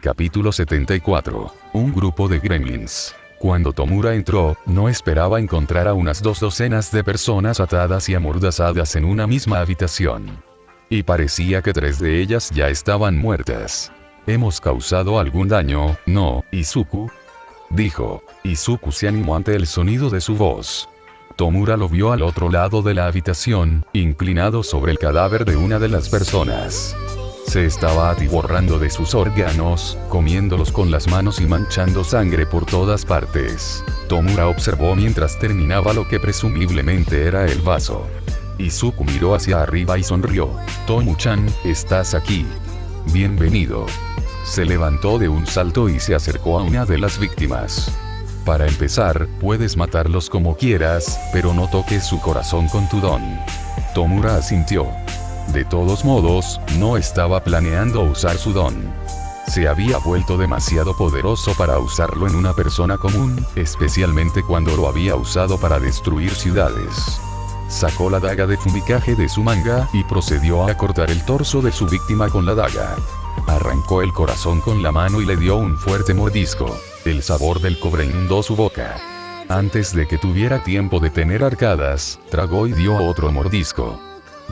Capítulo 74. Un grupo de gremlins. Cuando Tomura entró, no esperaba encontrar a unas 2 docenas de personas atadas y amordazadas en una misma habitación. Y parecía que 3 de ellas ya estaban muertas. ¿Hemos causado algún daño, no, Izuku?, dijo. Izuku se animó ante el sonido de su voz. Tomura lo vio al otro lado de la habitación, inclinado sobre el cadáver de una de las personas. Se estaba atiborrando de sus órganos, comiéndolos con las manos y manchando sangre por todas partes. Tomura observó mientras terminaba lo que presumiblemente era el vaso. Izuku miró hacia arriba y sonrió. Tomu-chan, estás aquí. Bienvenido. Se levantó de un salto y se acercó a una de las víctimas. Para empezar, puedes matarlos como quieras, pero no toques su corazón con tu don. Tomura asintió. De todos modos, no estaba planeando usar su don. Se había vuelto demasiado poderoso para usarlo en una persona común, especialmente cuando lo había usado para destruir ciudades. Sacó la daga de Fumikage de su manga y procedió a cortar el torso de su víctima con la daga. Arrancó el corazón con la mano y le dio un fuerte mordisco. El sabor del cobre inundó su boca. Antes de que tuviera tiempo de tener arcadas, tragó y dio otro mordisco.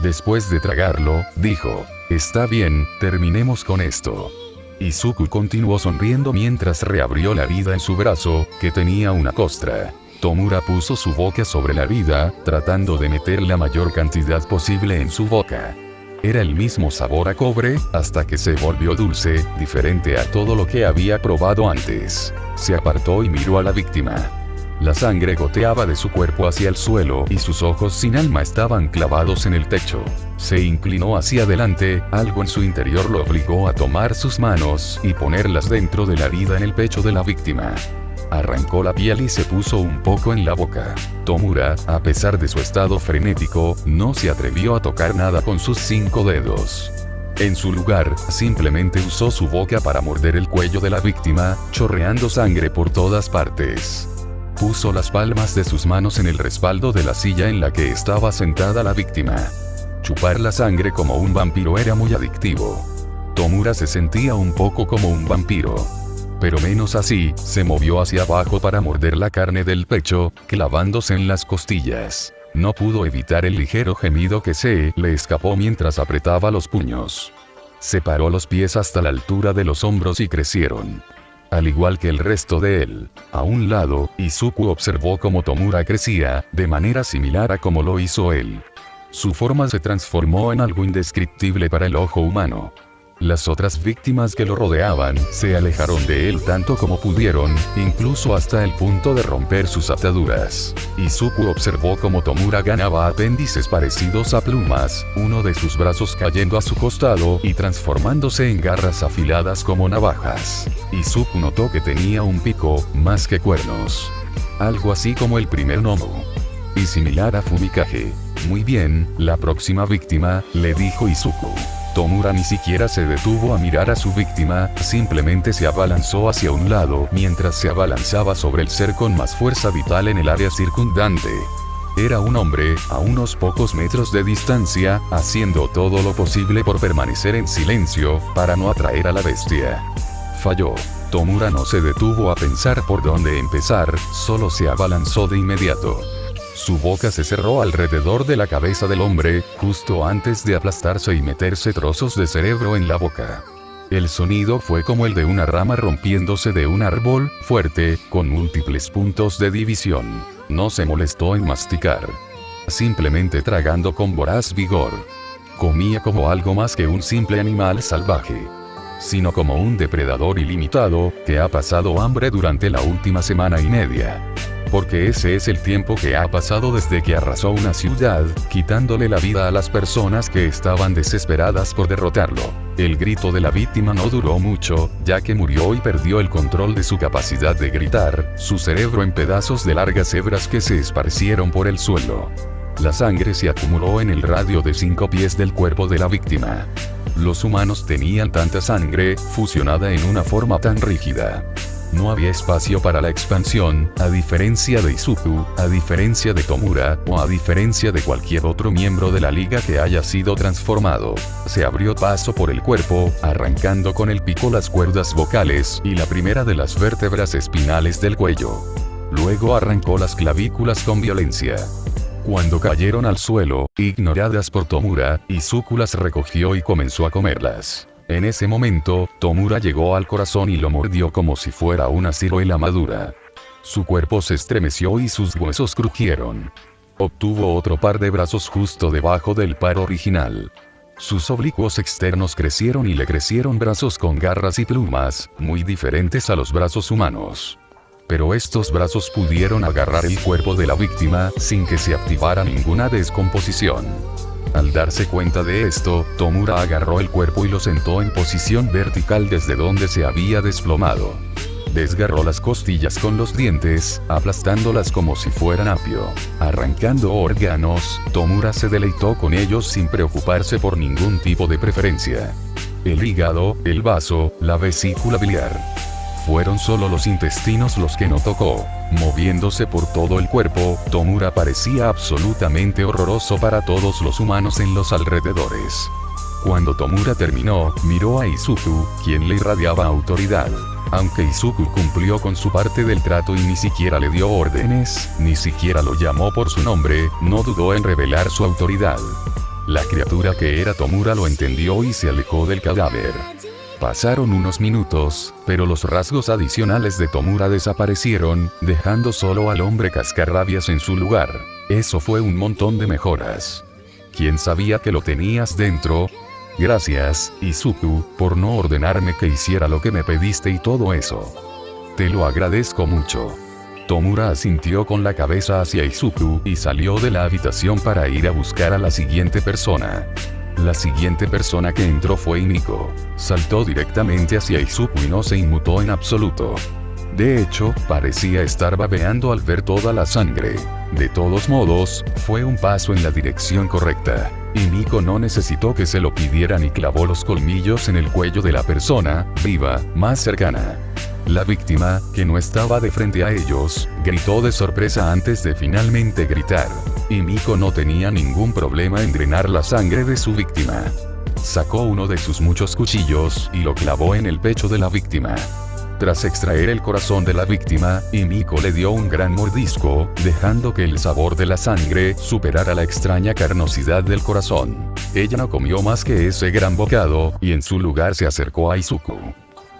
Después de tragarlo, dijo, está bien, terminemos con esto. Izuku continuó sonriendo mientras reabrió la herida en su brazo, que tenía una costra. Tomura puso su boca sobre la herida, tratando de meter la mayor cantidad posible en su boca. Era el mismo sabor a cobre, hasta que se volvió dulce, diferente a todo lo que había probado antes. Se apartó y miró a la víctima. La sangre goteaba de su cuerpo hacia el suelo y sus ojos sin alma estaban clavados en el techo. Se inclinó hacia adelante, algo en su interior lo obligó a tomar sus manos y ponerlas dentro de la herida en el pecho de la víctima. Arrancó la piel y se puso un poco en la boca. Tomura, a pesar de su estado frenético, no se atrevió a tocar nada con sus 5 dedos. En su lugar, simplemente usó su boca para morder el cuello de la víctima, chorreando sangre por todas partes. Puso las palmas de sus manos en el respaldo de la silla en la que estaba sentada la víctima. Chupar la sangre como un vampiro era muy adictivo. Tomura se sentía un poco como un vampiro. Pero menos así, se movió hacia abajo para morder la carne del pecho, clavándose en las costillas. No pudo evitar el ligero gemido que se le escapó mientras apretaba los puños. Separó los pies hasta la altura de los hombros y crecieron. Al igual que el resto de él. A un lado, Izuku observó cómo Tomura crecía, de manera similar a como lo hizo él. Su forma se transformó en algo indescriptible para el ojo humano. Las otras víctimas que lo rodeaban, se alejaron de él tanto como pudieron, incluso hasta el punto de romper sus ataduras. Izuku observó cómo Tomura ganaba apéndices parecidos a plumas, uno de sus brazos cayendo a su costado y transformándose en garras afiladas como navajas. Izuku notó que tenía un pico, más que cuernos. Algo así como el primer Nomu. Y similar a Fumikage. Muy bien, la próxima víctima, le dijo Izuku. Tomura ni siquiera se detuvo a mirar a su víctima, simplemente se abalanzó hacia un lado mientras se abalanzaba sobre el ser con más fuerza vital en el área circundante. Era un hombre, a unos pocos metros de distancia, haciendo todo lo posible por permanecer en silencio, para no atraer a la bestia. Falló. Tomura no se detuvo a pensar por dónde empezar, solo se abalanzó de inmediato. Su boca se cerró alrededor de la cabeza del hombre, justo antes de aplastarse y meterse trozos de cerebro en la boca. El sonido fue como el de una rama rompiéndose de un árbol, fuerte, con múltiples puntos de división. No se molestó en masticar. Simplemente tragando con voraz vigor. Comía como algo más que un simple animal salvaje. Sino como un depredador ilimitado, que ha pasado hambre durante la última semana y media. Porque ese es el tiempo que ha pasado desde que arrasó una ciudad, quitándole la vida a las personas que estaban desesperadas por derrotarlo. El grito de la víctima no duró mucho, ya que murió y perdió el control de su capacidad de gritar, su cerebro en pedazos de largas hebras que se esparcieron por el suelo. La sangre se acumuló en el radio de 5 pies del cuerpo de la víctima. Los humanos tenían tanta sangre, fusionada en una forma tan rígida. No había espacio para la expansión, a diferencia de Izuku, a diferencia de Tomura, o a diferencia de cualquier otro miembro de la liga que haya sido transformado. Se abrió paso por el cuerpo, arrancando con el pico las cuerdas vocales y la primera de las vértebras espinales del cuello. Luego arrancó las clavículas con violencia. Cuando cayeron al suelo, ignoradas por Tomura, Izuku las recogió y comenzó a comerlas. En ese momento, Tomura llegó al corazón y lo mordió como si fuera una ciruela madura. Su cuerpo se estremeció y sus huesos crujieron. Obtuvo otro par de brazos justo debajo del par original. Sus oblicuos externos crecieron y le crecieron brazos con garras y plumas, muy diferentes a los brazos humanos. Pero estos brazos pudieron agarrar el cuerpo de la víctima sin que se activara ninguna descomposición. Al darse cuenta de esto, Tomura agarró el cuerpo y lo sentó en posición vertical desde donde se había desplomado. Desgarró las costillas con los dientes, aplastándolas como si fueran apio. Arrancando órganos, Tomura se deleitó con ellos sin preocuparse por ningún tipo de preferencia. El hígado, el vaso, la vesícula biliar. Fueron solo los intestinos los que no tocó. Moviéndose por todo el cuerpo, Tomura parecía absolutamente horroroso para todos los humanos en los alrededores. Cuando Tomura terminó, miró a Izuku, quien le irradiaba autoridad. Aunque Izuku cumplió con su parte del trato y ni siquiera le dio órdenes, ni siquiera lo llamó por su nombre, no dudó en revelar su autoridad. La criatura que era Tomura lo entendió y se alejó del cadáver. Pasaron unos minutos, pero los rasgos adicionales de Tomura desaparecieron, dejando solo al hombre cascarrabias en su lugar. Eso fue un montón de mejoras. ¿Quién sabía que lo tenías dentro? Gracias, Izuku, por no ordenarme que hiciera lo que me pediste y todo eso. Te lo agradezco mucho. Tomura asintió con la cabeza hacia Izuku y salió de la habitación para ir a buscar a la siguiente persona. La siguiente persona que entró fue Himiko. Saltó directamente hacia Izuku y no se inmutó en absoluto. De hecho, parecía estar babeando al ver toda la sangre. De todos modos, fue un paso en la dirección correcta. Himiko no necesitó que se lo pidieran y clavó los colmillos en el cuello de la persona viva más cercana. La víctima, que no estaba de frente a ellos, gritó de sorpresa antes de finalmente gritar. Himiko no tenía ningún problema en drenar la sangre de su víctima. Sacó uno de sus muchos cuchillos y lo clavó en el pecho de la víctima. Tras extraer el corazón de la víctima, Himiko le dio un gran mordisco, dejando que el sabor de la sangre superara la extraña carnosidad del corazón. Ella no comió más que ese gran bocado, y en su lugar se acercó a Izuku.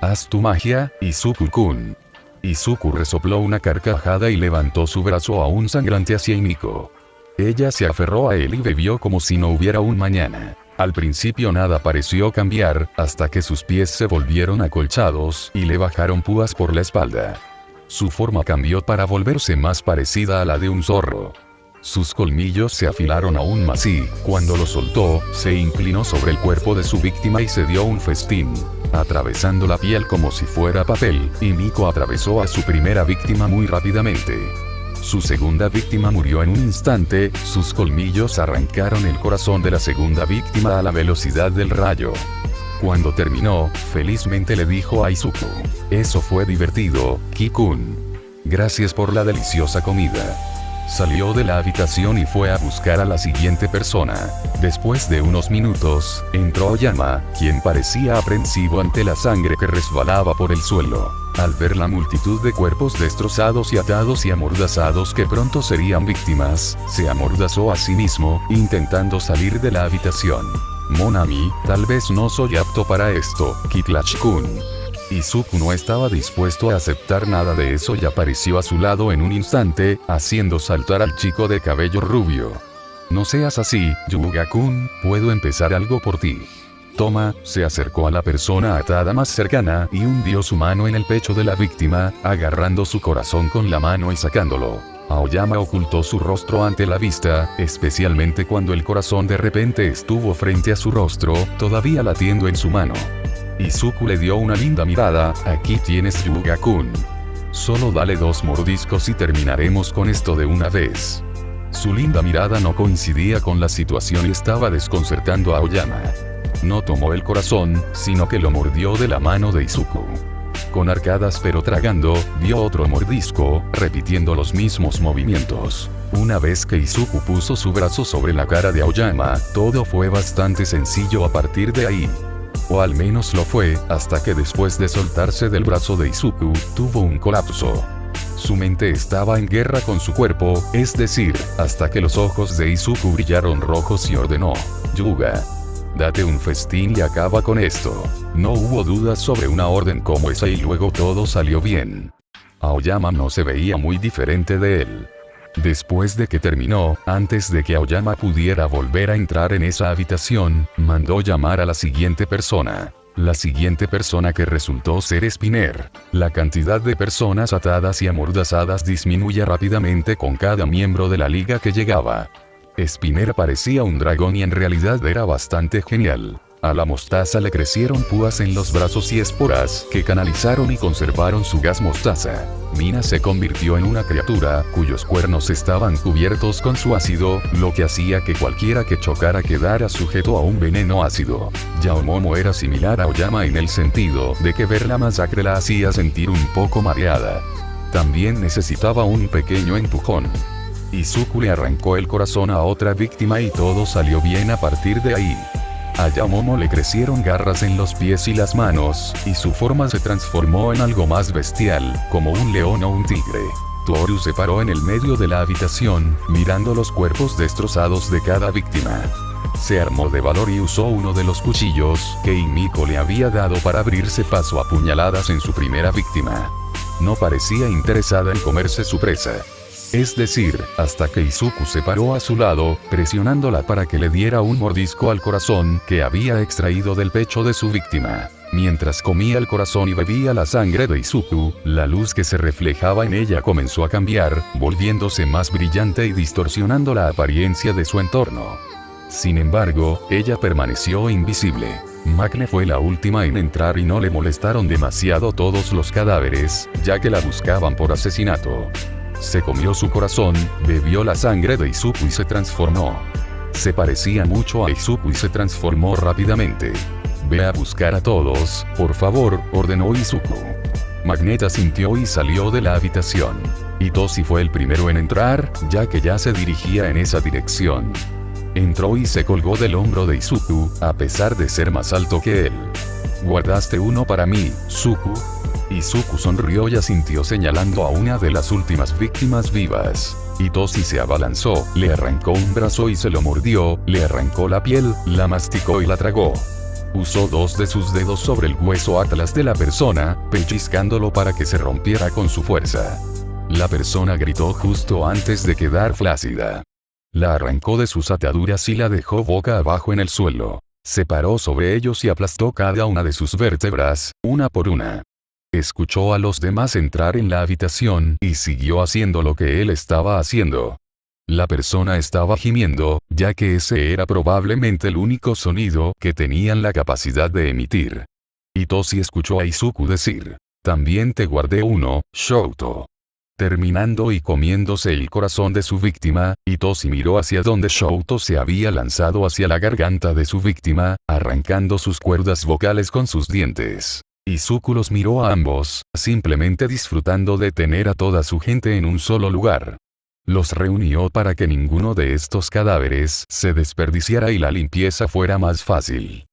«Haz tu magia, Izuku-kun». Izuku resopló una carcajada y levantó su brazo aún sangrante hacia Himiko. Ella se aferró a él y bebió como si no hubiera un mañana. Al principio nada pareció cambiar, hasta que sus pies se volvieron acolchados y le bajaron púas por la espalda. Su forma cambió para volverse más parecida a la de un zorro. Sus colmillos se afilaron aún más y, cuando lo soltó, se inclinó sobre el cuerpo de su víctima y se dio un festín. Atravesando la piel como si fuera papel, Himiko atravesó a su primera víctima muy rápidamente. Su segunda víctima murió en un instante, sus colmillos arrancaron el corazón de la segunda víctima a la velocidad del rayo. Cuando terminó, felizmente le dijo a Izuku: «Eso fue divertido, Ki-kun. Gracias por la deliciosa comida». Salió de la habitación y fue a buscar a la siguiente persona. Después de unos minutos, entró Oyama, quien parecía aprensivo ante la sangre que resbalaba por el suelo. Al ver la multitud de cuerpos destrozados y atados y amordazados que pronto serían víctimas, se amordazó a sí mismo, intentando salir de la habitación. «Monami, tal vez no soy apto para esto, Kitlachi-kun». Izuku no estaba dispuesto a aceptar nada de eso y apareció a su lado en un instante, haciendo saltar al chico de cabello rubio. «No seas así, Yuga-kun, puedo empezar algo por ti». Toma, se acercó a la persona atada más cercana y hundió su mano en el pecho de la víctima, agarrando su corazón con la mano y sacándolo. Aoyama ocultó su rostro ante la vista, especialmente cuando el corazón de repente estuvo frente a su rostro, todavía latiendo en su mano. Izuku le dio una linda mirada: «Aquí tienes, Yuga-kun. Solo dale 2 mordiscos y terminaremos con esto de una vez». Su linda mirada no coincidía con la situación y estaba desconcertando a Aoyama. No tomó el corazón, sino que lo mordió de la mano de Izuku. con arcadas pero tragando, dio otro mordisco, repitiendo los mismos movimientos. Una vez que Izuku puso su brazo sobre la cara de Aoyama, todo fue bastante sencillo a partir de ahí. O al menos lo fue, hasta que después de soltarse del brazo de Izuku, tuvo un colapso. Su mente estaba en guerra con su cuerpo, es decir, hasta que los ojos de Izuku brillaron rojos y ordenó: Yuga, date un festín y acaba con esto. No hubo dudas sobre una orden como esa y luego todo salió bien. Aoyama no se veía muy diferente de él. Después de que terminó, antes de que Aoyama pudiera volver a entrar en esa habitación, mandó llamar a la siguiente persona. La siguiente persona que resultó ser Spinner. La cantidad de personas atadas y amordazadas disminuye rápidamente con cada miembro de la liga que llegaba. Spinner parecía un dragón y en realidad era bastante genial. A la mostaza le crecieron púas en los brazos y esporas que canalizaron y conservaron su gas mostaza. Mina se convirtió en una criatura cuyos cuernos estaban cubiertos con su ácido, lo que hacía que cualquiera que chocara quedara sujeto a un veneno ácido. Yaomomo era similar a Aoyama en el sentido de que ver la masacre la hacía sentir un poco mareada. También necesitaba un pequeño empujón. Izuku le arrancó el corazón a otra víctima y todo salió bien a partir de ahí. A Yaomomo le crecieron garras en los pies y las manos, y su forma se transformó en algo más bestial, como un león o un tigre. Toru se paró en el medio de la habitación, mirando los cuerpos destrozados de cada víctima. Se armó de valor y usó uno de los cuchillos que Himiko le había dado para abrirse paso a puñaladas en su primera víctima. No parecía interesada en comerse su presa. Es decir, hasta que Izuku se paró a su lado, presionándola para que le diera un mordisco al corazón que había extraído del pecho de su víctima. Mientras comía el corazón y bebía la sangre de Izuku, la luz que se reflejaba en ella comenzó a cambiar, volviéndose más brillante y distorsionando la apariencia de su entorno. Sin embargo, ella permaneció invisible. Maknae fue la última en entrar y no le molestaron demasiado todos los cadáveres, ya que la buscaban por asesinato. Se comió su corazón, bebió la sangre de Izuku y se transformó. Se parecía mucho a Izuku y se transformó rápidamente. Ve a buscar a todos, por favor, ordenó Izuku. Magneto asintió y salió de la habitación. Itoshi fue el primero en entrar, ya que ya se dirigía en esa dirección. Entró y se colgó del hombro de Izuku, a pesar de ser más alto que él. ¿Guardaste uno para mí, Zuku? Izuku sonrió y asintió señalando a una de las últimas víctimas vivas. Itoshi se abalanzó, le arrancó un brazo y se lo mordió, le arrancó la piel, la masticó y la tragó. Usó dos de sus dedos sobre el hueso atlas de la persona, pellizcándolo para que se rompiera con su fuerza. La persona gritó justo antes de quedar flácida. La arrancó de sus ataduras y la dejó boca abajo en el suelo. Se paró sobre ellos y aplastó cada una de sus vértebras, una por una. Escuchó a los demás entrar en la habitación y siguió haciendo lo que él estaba haciendo. La persona estaba gimiendo, ya que ese era probablemente el único sonido que tenían la capacidad de emitir. Itoshi escuchó a Izuku decir: «También te guardé uno, Shouto». Terminando y comiéndose el corazón de su víctima, Itoshi miró hacia donde Shouto se había lanzado hacia la garganta de su víctima, arrancando sus cuerdas vocales con sus dientes. Izuku los miró a ambos, simplemente disfrutando de tener a toda su gente en un solo lugar. Los reunió para que ninguno de estos cadáveres se desperdiciara y la limpieza fuera más fácil.